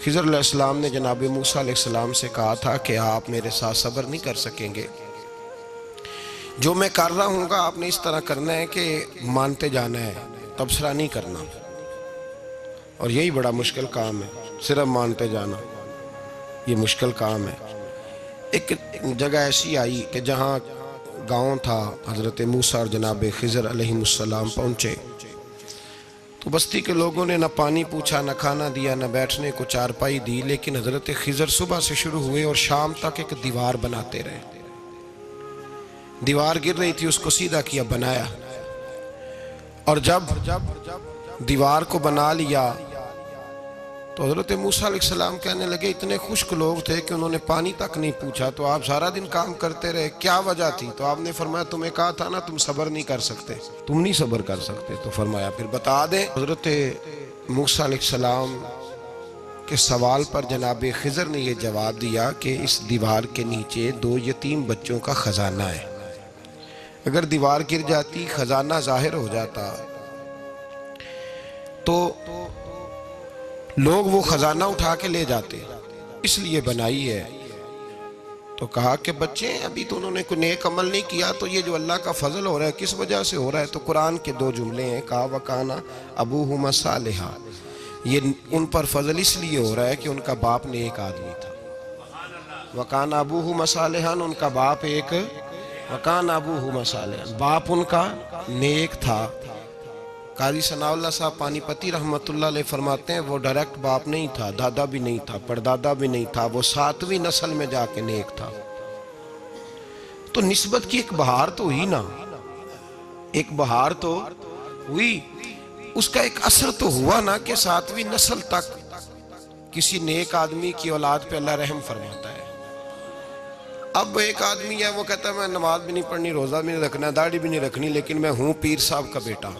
خضر علیہ السلام نے جناب موسیٰ علیہ السلام سے کہا تھا کہ آپ میرے ساتھ صبر نہیں کر سکیں گے، جو میں کر رہا ہوں گا آپ نے اس طرح کرنا ہے کہ مانتے جانا ہے، تبصرہ نہیں کرنا۔ اور یہی بڑا مشکل کام ہے، صرف مانتے جانا، یہ مشکل کام ہے۔ ایک جگہ ایسی آئی کہ جہاں گاؤں تھا، حضرت موسیٰ اور جناب خضر علیہ السلام پہنچے تو بستی کے لوگوں نے نہ پانی پوچھا، نہ کھانا دیا، نہ بیٹھنے کو چارپائی دی، لیکن حضرت خضر صبح سے شروع ہوئے اور شام تک ایک دیوار بناتے رہے۔ دیوار گر رہی تھی، اس کو سیدھا کیا، بنایا، اور جب دیوار کو بنا لیا تو حضرت موسیٰ علیہ السلام کہنے لگے اتنے خشک لوگ تھے کہ انہوں نے پانی تک نہیں پوچھا، تو آپ سارا دن کام کرتے رہے، کیا وجہ تھی؟ تو آپ نے فرمایا تمہیں کہا تھا نا تم صبر نہیں کر سکتے، تم نہیں صبر کر سکتے۔ تو فرمایا پھر بتا دیں۔ حضرت موسیٰ علیہ السلام کے سوال پر جناب خضر نے یہ جواب دیا کہ اس دیوار کے نیچے 2 یتیم بچوں کا خزانہ ہے، اگر دیوار گر جاتی، خزانہ ظاہر ہو جاتا تو لوگ وہ خزانہ اٹھا کے لے جاتے، اس لیے بنائی ہے۔ تو کہا کہ بچے ابھی تو انہوں نے کوئی نیک عمل نہیں کیا، تو یہ جو اللہ کا فضل ہو رہا ہے کس وجہ سے ہو رہا ہے؟ تو قرآن کے 2 جملے ہیں، کہا وَكَانَ أَبُوهُمَا صَالِحًا، یہ ان پر فضل اس لیے ہو رہا ہے کہ ان کا باپ نیک آدمی تھا۔ وَكَانَ أَبُوهُمَا صَالِحًا، ان کا باپ وَكَانَ أَبُوهُمَا صَالِحًا، باپ ان کا نیک تھا۔ قاضی ثناء اللہ صاحب پانی پتی رحمت اللہ علیہ فرماتے ہیں وہ ڈائریکٹ باپ نہیں تھا، دادا بھی نہیں تھا، پردادا بھی نہیں تھا، وہ 7ویں نسل میں جا کے نیک تھا۔ تو نسبت کی ایک بہار تو ہوئی نا، ایک بہار تو ہوئی، اس کا ایک اثر تو ہوا نا کہ 7ویں نسل تک کسی نیک آدمی کی اولاد پہ اللہ رحم فرماتا ہے۔ اب ایک آدمی ہے وہ کہتا ہے میں نماز بھی نہیں پڑھنی، روزہ بھی نہیں رکھنا، داڑھی بھی نہیں رکھنی، لیکن میں ہوں پیر صاحب کا بیٹا۔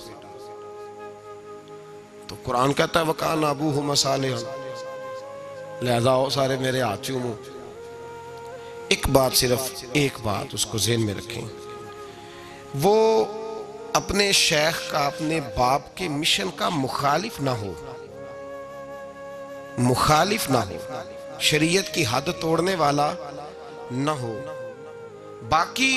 تو قرآن کہتا ہے وَكَانَ أَبُوهُمَا صَالِحًا، لہذا وہ سارے میرے ہاتھ چومو۔ ایک بات، صرف ایک بات اس کو ذہن میں رکھیں، وہ اپنے شیخ کا، اپنے باپ کے مشن کا مخالف نہ ہو، مخالف نہ ہو، شریعت کی حد توڑنے والا نہ ہو، باقی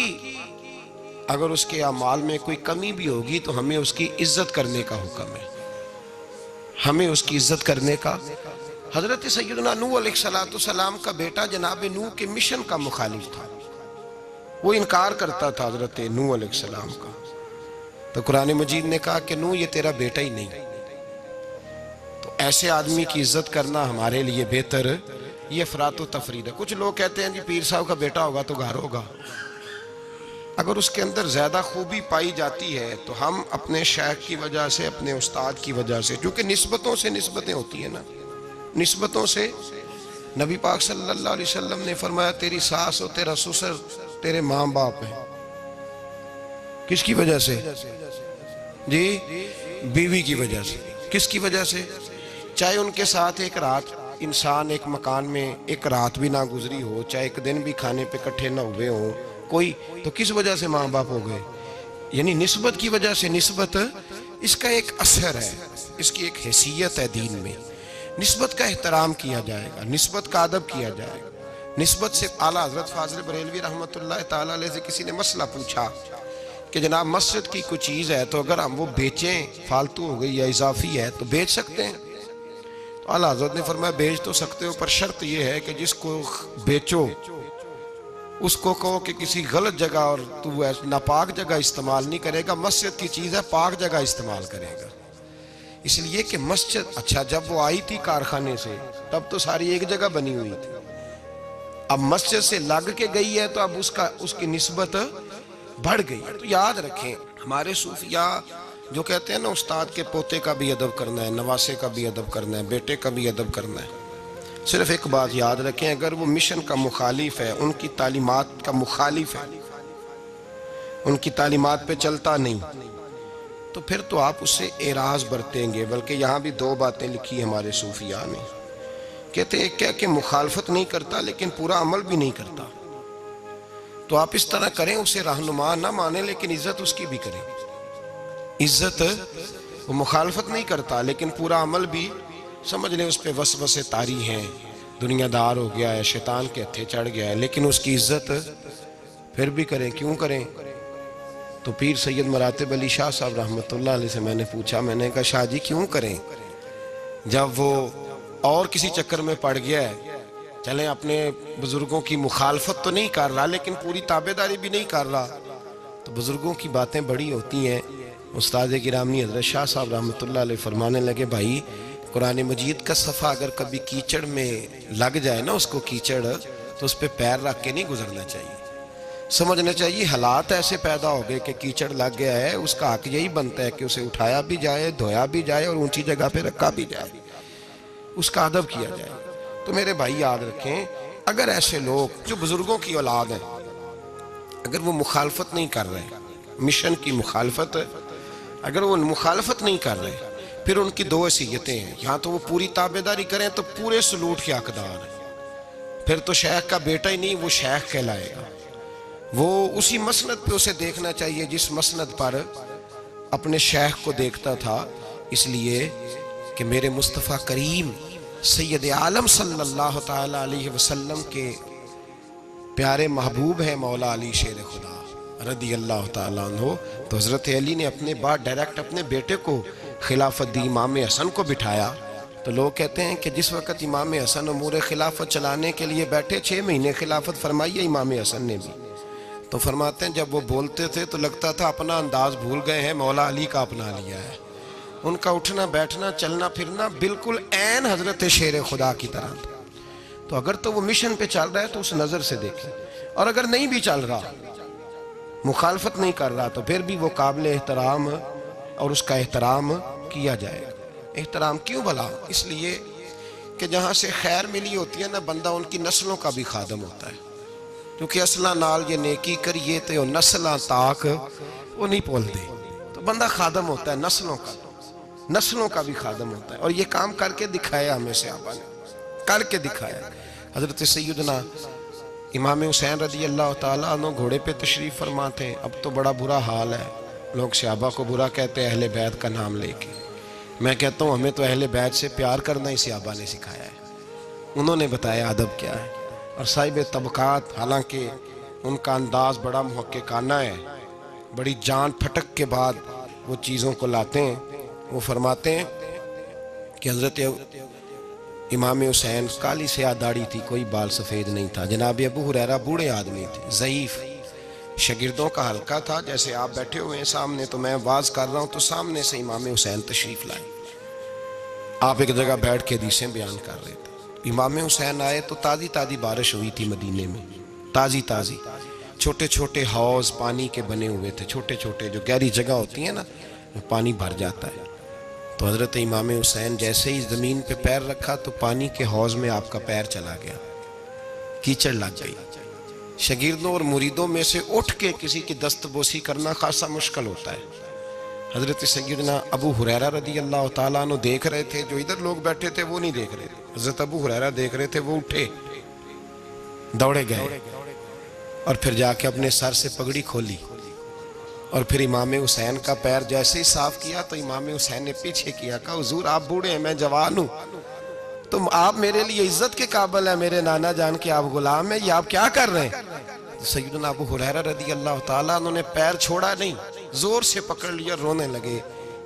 اگر اس کے اعمال میں کوئی کمی بھی ہوگی تو ہمیں اس کی عزت کرنے کا حکم ہے، ہمیں اس کی عزت کرنے کا۔ حضرت سیدنا نوح علیہ السلام کا بیٹا جناب نوح کے مشن کا مخالف تھا، وہ انکار کرتا تھا حضرت نوح علیہ السلام کا، تو قرآن مجید نے کہا کہ نوح یہ تیرا بیٹا ہی نہیں۔ تو ایسے آدمی کی عزت کرنا ہمارے لیے بہتر، یہ افراط و تفرید ہے۔ کچھ لوگ کہتے ہیں جی پیر صاحب کا بیٹا ہوگا تو گھر ہوگا، اگر اس کے اندر زیادہ خوبی پائی جاتی ہے تو ہم اپنے شیخ کی وجہ سے، اپنے استاد کی وجہ سے، کیونکہ نسبتوں سے نسبتیں ہوتی ہیں نا، نسبتوں سے نبی پاک صلی اللہ علیہ وسلم نے فرمایا تیری ساس اور تیرا سسر تیرے ماں باپ ہیں، کس کی وجہ سے؟ جی بیوی کی وجہ سے۔ کس کی وجہ سے؟ چاہے ان کے ساتھ ایک رات انسان ایک مکان میں ایک رات بھی نہ گزری ہو، چاہے ایک دن بھی کھانے پہ کٹھے نہ ہوئے ہوں کوئی، تو کس وجہ سے ماں باپ ہو گئے؟ یعنی نسبت کی وجہ سے۔ نسبت اس کا ایک اثر ہے، اس کی ایک حیثیت ہے دین میں، نسبت کا احترام کیا جائے گا، نسبت کا ادب کیا جائے گا۔ نسبت سے اعلیٰ حضرت فاضل بریلوی رحمت اللہ تعالیٰ علیہ سے کسی نے مسئلہ پوچھا کہ جناب مسجد کی کوئی چیز ہے تو اگر ہم وہ بیچیں، فالتو ہو گئی یا اضافی ہے تو بیچ سکتے ہیں؟ تو اعلیٰ حضرت نے فرمایا بیچ تو سکتے ہو، پر شرط یہ ہے کہ جس کو بیچو اس کو کہو کہ کسی غلط جگہ اور تو ناپاک جگہ استعمال نہیں کرے گا، مسجد کی چیز ہے پاک جگہ استعمال کرے گا۔ اس لیے کہ مسجد، اچھا جب وہ آئی تھی کارخانے سے تب تو ساری ایک جگہ بنی ہوئی تھی، اب مسجد سے لگ کے گئی ہے تو اب اس کی نسبت بڑھ گئی ہے۔ تو یاد رکھیں ہمارے صوفیاء جو کہتے ہیں نا استاد کے پوتے کا بھی ادب کرنا ہے، نواسے کا بھی ادب کرنا ہے، بیٹے کا بھی ادب کرنا ہے، صرف ایک بات یاد رکھیں اگر وہ مشن کا مخالف ہے، ان کی تعلیمات کا مخالف ہے، ان کی تعلیمات پہ چلتا نہیں، تو پھر تو آپ اس سے اعراض برتیں گے۔ بلکہ یہاں بھی 2 باتیں لکھی ہمارے صوفیاء نے، کہتے ہیں کیا کہ مخالفت نہیں کرتا لیکن پورا عمل بھی نہیں کرتا، تو آپ اس طرح کریں اسے رہنما نہ مانیں لیکن عزت اس کی بھی کریں۔ عزت، وہ مخالفت نہیں کرتا لیکن پورا عمل بھی سمجھ لیں اس پہ وسوسے طاری ہیں، دنیا دار ہو گیا ہے، شیطان کے ہتھے چڑھ گیا ہے، لیکن اس کی عزت پھر بھی کریں، کیوں کریں؟ تو پیر سید مراتب علی شاہ صاحب رحمۃ اللہ علیہ سے میں نے پوچھا، میں نے کہا شاہ جی کیوں کریں؟ جب وہ اور کسی چکر میں پڑ گیا ہے، چلیں اپنے بزرگوں کی مخالفت تو نہیں کر رہا لیکن پوری تابعداری بھی نہیں کر رہا، تو بزرگوں کی باتیں بڑی ہوتی ہیں۔ استاد گرامی حضرت شاہ صاحب رحمۃ اللہ علیہ فرمانے لگے، بھائی قرآن مجید کا صفحہ اگر کبھی کیچڑ میں لگ جائے نا، اس کو کیچڑ، تو اس پہ پیر رکھ کے نہیں گزرنا چاہیے، سمجھنا چاہیے حالات ایسے پیدا ہو گئے کہ کیچڑ لگ گیا ہے، اس کا حق یہی بنتا ہے کہ اسے اٹھایا بھی جائے، دھویا بھی جائے اور اونچی جگہ پہ رکھا بھی جائے، اس کا ادب کیا جائے۔ تو میرے بھائی یاد رکھیں، اگر ایسے لوگ جو بزرگوں کی اولاد ہیں، اگر وہ مخالفت نہیں کر رہے، مشن کی مخالفت، اگر وہ مخالفت نہیں کر رہے، پھر ان کی دو حیثیتیں ہیں، یہاں تو وہ پوری تابعداری کریں تو پورے سلوٹ کے حقدار ہیں، پھر تو شیخ کا بیٹا ہی نہیں، وہ شیخ کہلائے گا، وہ اسی مسند پہ اسے دیکھنا چاہیے جس مسند پر اپنے شیخ کو دیکھتا تھا، اس لیے کہ میرے مصطفیٰ کریم سید عالم صلی اللہ تعالیٰ علیہ وسلم کے پیارے محبوب ہیں مولا علی شیر خدا رضی اللہ تعالیٰ عنہ۔ تو حضرت علی نے اپنے بعد ڈائریکٹ اپنے بیٹے کو خلافت دی، امام حسن کو بٹھایا۔ تو لوگ کہتے ہیں کہ جس وقت امام حسن امور خلافت چلانے کے لیے بیٹھے، 6 مہینے خلافت فرمائی ہے امام حسن نے بھی، تو فرماتے ہیں جب وہ بولتے تھے تو لگتا تھا اپنا انداز بھول گئے ہیں، مولا علی کا اپنا لیا ہے، ان کا اٹھنا بیٹھنا چلنا پھرنا بالکل عین حضرت شیر خدا کی طرح تھا۔ تو اگر تو وہ مشن پہ چل رہا ہے تو اس نظر سے دیکھیں، اور اگر نہیں بھی چل رہا، مخالفت نہیں کر رہا، تو پھر بھی وہ قابل احترام اور اس کا احترام کیا جائے گا۔ احترام کیوں بھلا؟ اس لیے کہ جہاں سے خیر ملی ہوتی ہے نا، بندہ ان کی نسلوں کا بھی خادم ہوتا ہے، کیونکہ اصلہ نال یہ نیکی کریے تو نسلاں تاک وہ نہیں بولتے، تو بندہ خادم ہوتا ہے نسلوں کا بھی خادم ہوتا ہے، اور یہ کام کر کے دکھایا ہمیں صحابہ نے، کر کے دکھایا۔ حضرت سیدنا امام حسین رضی اللہ تعالیٰ عنہ گھوڑے پہ تشریف فرما تھے، اب تو بڑا برا حال ہے، لوگ صحابہ کو برا کہتے ہیں اہل بیت کا نام لے کے، میں کہتا ہوں ہمیں تو اہل بیت سے پیار کرنا ہی صحابہ نے سکھایا ہے، انہوں نے بتایا ادب کیا ہے۔ اور صاحب طبقات، حالانکہ ان کا انداز بڑا محققانہ ہے، بڑی جان پھٹک کے بعد وہ چیزوں کو لاتے ہیں، وہ فرماتے ہیں کہ حضرت امام حسین کالی سیاہ داڑھی تھی، کوئی بال سفید نہیں تھا، جناب ابو ہریرہ بوڑھے آدمی تھے، ضعیف، شاگردوں کا حلقہ تھا، جیسے آپ بیٹھے ہوئے ہیں سامنے تو میں واز کر رہا ہوں تو سامنے سے امام حسین تشریف لائے، آپ ایک جگہ بیٹھ کے حدیثیں بیان کر رہے تھے، امام حسین آئے تو تازی بارش ہوئی تھی مدینے میں، تازی چھوٹے چھوٹے حوض پانی کے بنے ہوئے تھے، چھوٹے چھوٹے جو گہری جگہ ہوتی ہیں نا، پانی بھر جاتا ہے، تو حضرت امام حسین جیسے ہی زمین پہ پیر رکھا تو پانی کے حوض میں آپ کا پیر چلا گیا، کیچڑ لگ گئی، شاگردوں اور مریدوں میں سے اٹھ کے کسی کی دستبوسی کرنا خاصا مشکل ہوتا ہے۔ حضرت سیدنا ابو ہریرہ رضی اللہ تعالیٰ عنہ دیکھ رہے تھے، جو ادھر لوگ بیٹھے تھے وہ نہیں دیکھ رہے تھے، حضرت ابو ہریرہ دیکھ رہے تھے، وہ اٹھے دوڑے گئے اور پھر جا کے اپنے سر سے پگڑی کھولی، اور پھر امام حسین کا پیر جیسے ہی صاف کیا تو امام حسین نے پیچھے کیا، کہا حضور آپ بوڑھے ہیں، میں جوان ہوں، تم آپ میرے لیے عزت کے قابل ہیں، میرے نانا جان کے آپ غلام ہیں، یہ آپ کیا کر رہے ہیں؟ سیدنا ابو ہریرہ رضی اللہ تعالیٰ انہوں نے پیر چھوڑا نہیں، زور سے پکڑ لیا، رونے لگے،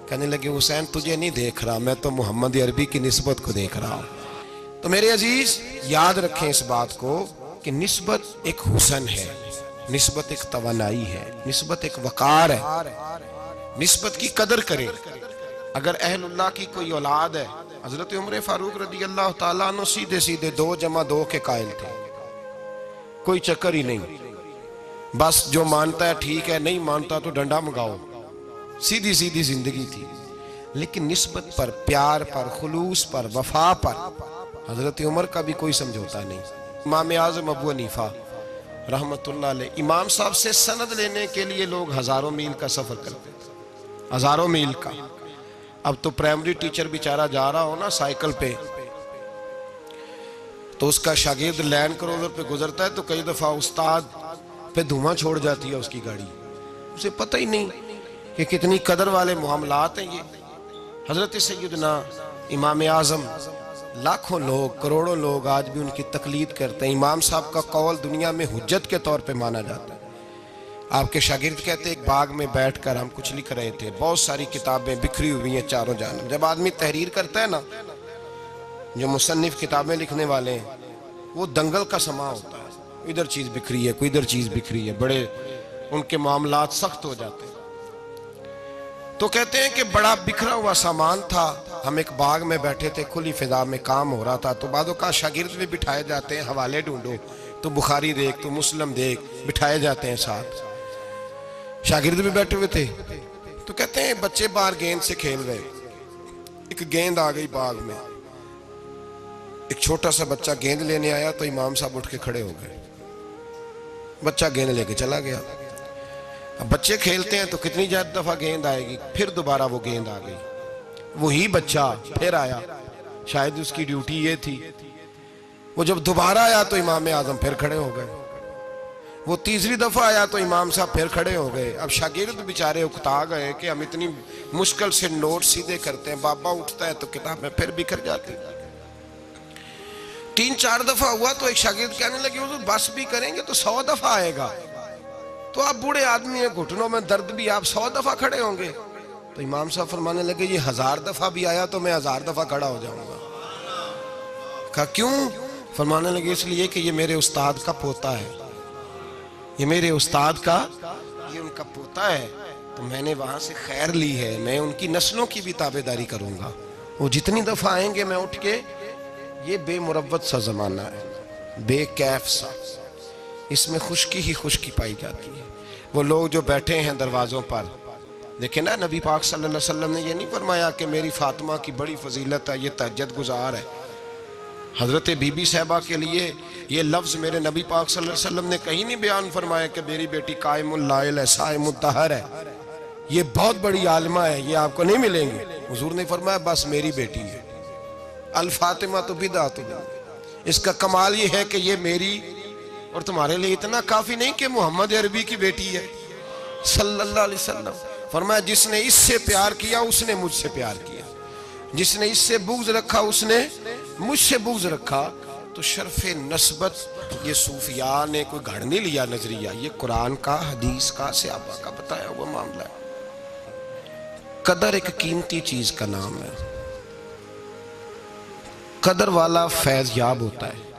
کہنے لگے حسین تجھے نہیں دیکھ رہا، میں تو محمد عربی کی نسبت کو دیکھ رہا ہوں۔ تو میرے عزیز یاد رکھیں اس بات کو کہ نسبت ایک حسن ہے، نسبت ایک توانائی ہے، نسبت ایک وقار ہے، نسبت کی قدر کریں۔ اگر اہل اللہ کی کوئی اولاد ہے، حضرت عمر فاروق رضی اللہ تعالیٰ عنہ سیدھے 2 + 2 کے قائل تھے، کوئی چکر ہی نہیں، بس جو مانتا ہے ٹھیک ہے، نہیں مانتا تو ڈنڈا منگاؤ، سیدھی زندگی تھی، لیکن نسبت پر، پیار پر، خلوص پر، وفا پر حضرت عمر کا بھی کوئی سمجھوتا نہیں۔ امام اعظم ابو حنیفہ رحمت اللہ علیہ، امام صاحب سے سند لینے کے لیے لوگ ہزاروں میل کا سفر کرتے تھے، ہزاروں میل کا۔ اب تو پرائمری ٹیچر بیچارہ جا رہا ہو نا سائیکل پہ تو اس کا شاگرد لینڈ کروزر پہ گزرتا ہے تو کئی دفعہ استاد پہ دھواں چھوڑ جاتی ہے اس کی گاڑی، اسے پتہ ہی نہیں کہ کتنی قدر والے معاملات ہیں یہ۔ حضرت سیدنا امام اعظم لاکھوں لوگ کروڑوں لوگ آج بھی ان کی تقلید کرتے ہیں. امام صاحب کا قول دنیا میں حجت کے طور پہ مانا جاتا ہے. آپ کے شاگرد کہتے ہیں ایک باغ میں بیٹھ کر ہم کچھ لکھ رہے تھے, بہت ساری کتابیں بکھری ہوئی ہیں چاروں جانب. جب آدمی تحریر کرتا ہے نا, جو مصنف کتابیں لکھنے والے ہیں, وہ دنگل کا سما ہوتا ہے, ادھر چیز بکھری ہے, کوئی ادھر چیز بکھری ہے, بڑے ان کے معاملات سخت ہو جاتے ہیں. تو کہتے ہیں کہ بڑا بکھرا ہوا سامان تھا, ہم ایک باغ میں بیٹھے تھے, کھلی فضا میں کام ہو رہا تھا. تو بعضوں کا شاگرد بھی بٹھائے جاتے ہیں, حوالے ڈھونڈو تو بخاری دیکھ, تو مسلم دیکھ, بٹھائے جاتے ہیں ساتھ. شاگرد بھی بیٹھے ہوئے تھے. تو کہتے ہیں بچے باہر گیند سے کھیل رہے, ایک گیند آ گئی باغ میں, ایک چھوٹا سا بچہ گیند لینے آیا تو امام صاحب اٹھ کے کھڑے ہو گئے. بچہ گیند لے کے چلا گیا. اب بچے کھیلتے ہیں تو کتنی دفعہ گیند آئے گی, پھر دوبارہ وہ گیند آ گئی, وہی بچہ پھر آیا, شاید اس کی ڈیوٹی یہ تھی. وہ جب دوبارہ آیا تو امام اعظم پھر کھڑے ہو گئے. وہ تیسری دفعہ آیا تو امام صاحب پھر کھڑے ہو گئے. اب شاگرد بیچارے اکتا گئے کہ ہم اتنی مشکل سے نوٹ سیدھے کرتے ہیں, بابا اٹھتا ہے تو کتابیں پھر بکھر جاتی. 3-4 دفعہ ہوا تو ایک شاگرد کہنے لگے حضور بس بھی کریں گے تو 100 دفعہ آئے گا, تو آپ بوڑھے آدمی ہیں, گھٹنوں میں درد بھی, آپ 100 دفعہ کھڑے ہوں گے. تو امام صاحب فرمانے لگے یہ 1000 دفعہ بھی آیا تو میں 1000 دفعہ کھڑا ہو جاؤں گا. کہا کیوں؟ فرمانے لگے اس لیے کہ یہ میرے استاد کا پوتا ہے, یہ میرے استاد کا, یہ ان کا پوتا ہے, تو میں نے وہاں سے خیر لی ہے, میں ان کی نسلوں کی بھی تابعداری کروں گا. وہ جتنی دفعہ آئیں گے میں اٹھ کے, یہ بے مروت سا زمانہ ہے, بے کیف سا, اس میں خشکی ہی خشکی پائی جاتی ہے. وہ لوگ جو بیٹھے ہیں دروازوں پر, دیکھیں نا نبی پاک صلی اللہ علیہ وسلم نے یہ نہیں فرمایا کہ میری فاطمہ کی بڑی فضیلت ہے, یہ تہجد گزار ہے. حضرت بی بی صاحبہ کے لیے یہ لفظ میرے نبی پاک صلی اللہ علیہ وسلم نے کہیں نہیں بیان فرمایا کہ میری بیٹی قائم اللائل ہے, صائم الدہر ہے, یہ بہت بڑی عالمہ ہے, یہ آپ کو نہیں ملیں گے. حضور نے فرمایا بس میری بیٹی ہے, الفاطمہ تو بدعت. اس کا کمال یہ ہے کہ یہ میری اور تمہارے لیے اتنا کافی نہیں کہ محمد عربی کی بیٹی ہے صلی اللہ علیہ وسلم. فرمایا جس نے اس سے پیار کیا اس نے مجھ سے پیار کیا, جس نے اس سے بغض رکھا اس نے مجھ سے بغض رکھا. تو شرف نسبت یہ صوفیاء نے کوئی گھڑ نہیں لیا نظریہ, یہ قرآن کا, حدیث کا, صحابہ کا بتایا ہوا معاملہ ہے. قدر ایک قیمتی چیز کا نام ہے. قدر والا فیض یاب ہوتا ہے,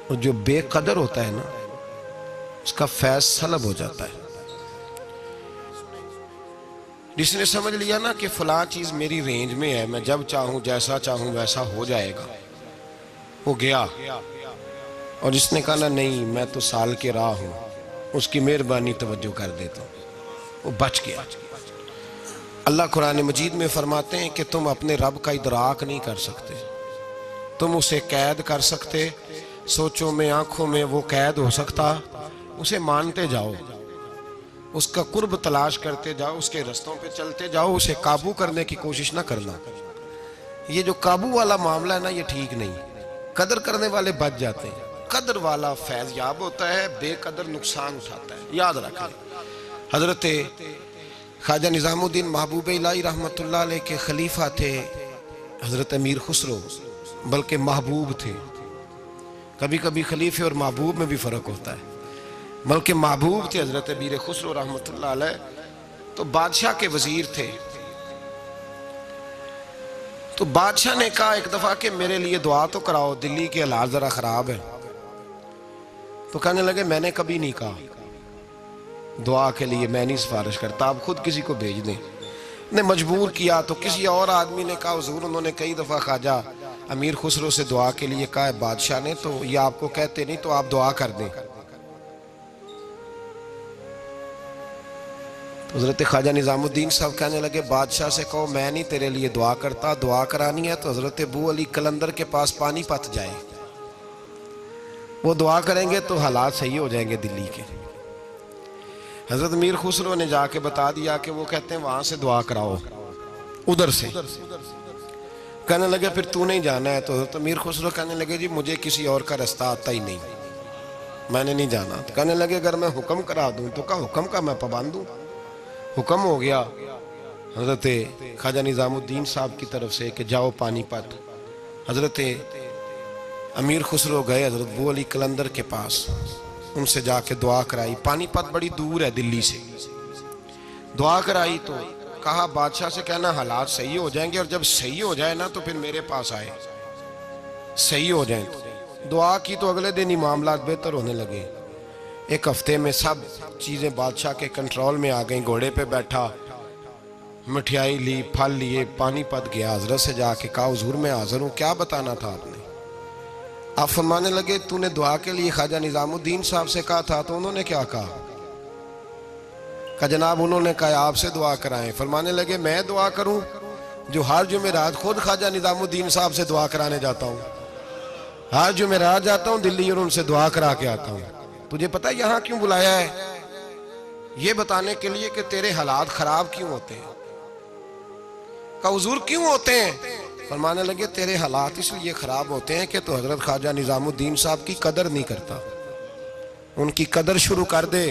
اور جو بے قدر ہوتا ہے نا اس کا فیض سلب ہو جاتا ہے. جس نے سمجھ لیا نا کہ فلاں چیز میری رینج میں ہے, میں جب چاہوں جیسا چاہوں ویسا ہو جائے گا, وہ گیا. اور جس نے کہا نا نہیں میں تو سال کے راہ ہوں, اس کی مہربانی توجہ کر دیتا ہوں, وہ بچ گیا. اللہ قرآن مجید میں فرماتے ہیں کہ تم اپنے رب کا ادراک نہیں کر سکتے, تم اسے قید کر سکتے, سوچوں میں آنکھوں میں وہ قید ہو سکتا. اسے مانتے جاؤ, اس کا قرب تلاش کرتے جاؤ, اس کے رستوں پہ چلتے جاؤ, اسے قابو کرنے کی کوشش نہ کرنا. یہ جو قابو والا معاملہ ہے نا یہ ٹھیک نہیں. قدر کرنے والے بچ جاتے ہیں, قدر والا فیض یاب ہوتا ہے, بے قدر نقصان اٹھاتا ہے. یاد رکھیں حضرت خواجہ نظام الدین محبوب الہی رحمت اللہ علیہ کے خلیفہ تھے حضرت امیر خسرو, بلکہ محبوب تھے. کبھی کبھی خلیفے اور محبوب میں بھی فرق ہوتا ہے, بلکہ محبوب تھے حضرت امیر خسرو رحمت اللہ علیہ. تو بادشاہ کے وزیر تھے. تو بادشاہ نے کہا ایک دفعہ کہ میرے لیے دعا تو کراؤ, دلی کے حالات ذرا خراب ہے. تو کہنے لگے میں نے کبھی نہیں کہا دعا کے لیے, میں نہیں سفارش کرتا, آپ خود کسی کو بھیج دیں. نے مجبور کیا تو کسی اور آدمی نے کہا حضور انہوں نے کئی دفعہ خواجہ امیر خسرو سے دعا کے لیے کہا ہے بادشاہ نے, تو یہ آپ کو کہتے نہیں, تو آپ دعا کر دیں. تو حضرت خواجہ نظام الدین صاحب کہنے لگے بادشاہ سے کہو میں نہیں تیرے لیے دعا کرتا, دعا کرانی ہے تو حضرت ابو علی قلندر کے پاس پانی پت جائے, وہ دعا کریں گے تو حالات صحیح ہو جائیں گے دلی کے. حضرت امیر خسرو نے جا کے بتا دیا کہ وہ کہتے ہیں وہاں سے دعا کراؤ, ادھر سے. کہنے لگے پھر تو نہیں جانا ہے. تو حضرت امیر خسرو کہنے لگے جی مجھے کسی اور کا رستہ آتا ہی نہیں, میں نے نہیں جانا. کہنے لگے اگر میں حکم کرا دوں تو کہا حکم کا میں پابند ہوں. حکم ہو گیا, حضرت خواجہ نظام الدین صاحب کی طرف سے کہ جاؤ پانی پت. حضرت امیر خسرو گئے حضرت بو علی قلندر کے پاس, ان سے جا کے دعا کرائی. پانی پت بڑی دور ہے دلی سے. دعا کرائی تو کہا بادشاہ سے کہنا حالات صحیح ہو جائیں گے, اور جب صحیح ہو جائے نا تو پھر میرے پاس آئے, صحیح ہو جائیں. دعا کی تو اگلے دن ہی معاملات بہتر ہونے لگے. ایک ہفتے میں سب چیزیں بادشاہ کے کنٹرول میں آ گئیں. گھوڑے پہ بیٹھا, مٹھائی لی, پھل لیے, پانی پت گیا. حضرت سے جا کے کہا حضور میں حاضر ہوں, کیا بتانا تھا آپ نے؟ آپ فرمانے لگے تو نے دعا کے لیے خواجہ نظام الدین صاحب سے کہا تھا, تو انہوں نے کیا کہا؟ کہ جناب انہوں نے کہا آپ سے دعا کرائیں. فرمانے لگے میں دعا کروں جو ہر جمعرات خود خواجہ نظام الدین صاحب سے دعا کرانے جاتا ہوں. ہر جمعرات جاتا ہوں دلی اور ان سے دعا کرا کے آتا ہوں. تجھے پتہ یہاں کیوں بلایا ہے؟ یہ بتانے کے لیے کہ تیرے حالات خراب کیوں ہوتے ہیں. کہ حضور کیوں ہوتے ہیں؟ فرمانے لگے تیرے حالات اس لیے خراب ہوتے ہیں کہ تو حضرت خواجہ نظام الدین صاحب کی قدر نہیں کرتا. ان کی قدر شروع کر دے,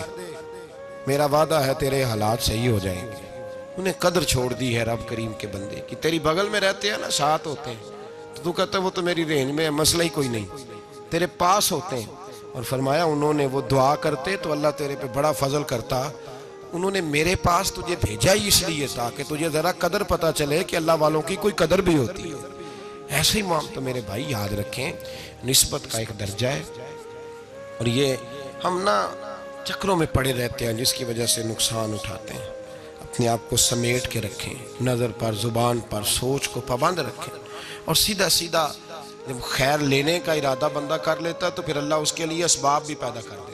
میرا وعدہ ہے تیرے حالات صحیح ہو جائیں گے. انہیں قدر چھوڑ دی ہے رب کریم کے بندے کی. تیری بغل میں رہتے ہیں نا, ساتھ ہوتے ہیں, تو کہتا ہے وہ تو میری رینج میں ہے, مسئلہ ہی کوئی نہیں, تیرے پاس ہوتے ہیں. اور فرمایا انہوں نے وہ دعا کرتے تو اللہ تیرے پہ بڑا فضل کرتا. انہوں نے میرے پاس تجھے بھیجا ہی اس لیے تاکہ تجھے ذرا قدر پتہ چلے کہ اللہ والوں کی کوئی قدر بھی ہوتی ہے. ایسے ہی تو میرے بھائی یاد رکھیں, نسبت کا ایک درجہ ہے, اور یہ ہم نا چکروں میں پڑے رہتے ہیں جس کی وجہ سے نقصان اٹھاتے ہیں. اپنے آپ کو سمیٹ کے رکھیں, نظر پر, زبان پر, سوچ کو پابند رکھیں, اور سیدھا سیدھا جب خیر لینے کا ارادہ بندہ کر لیتا تو پھر اللہ اس کے لیے اسباب بھی پیدا کرتا.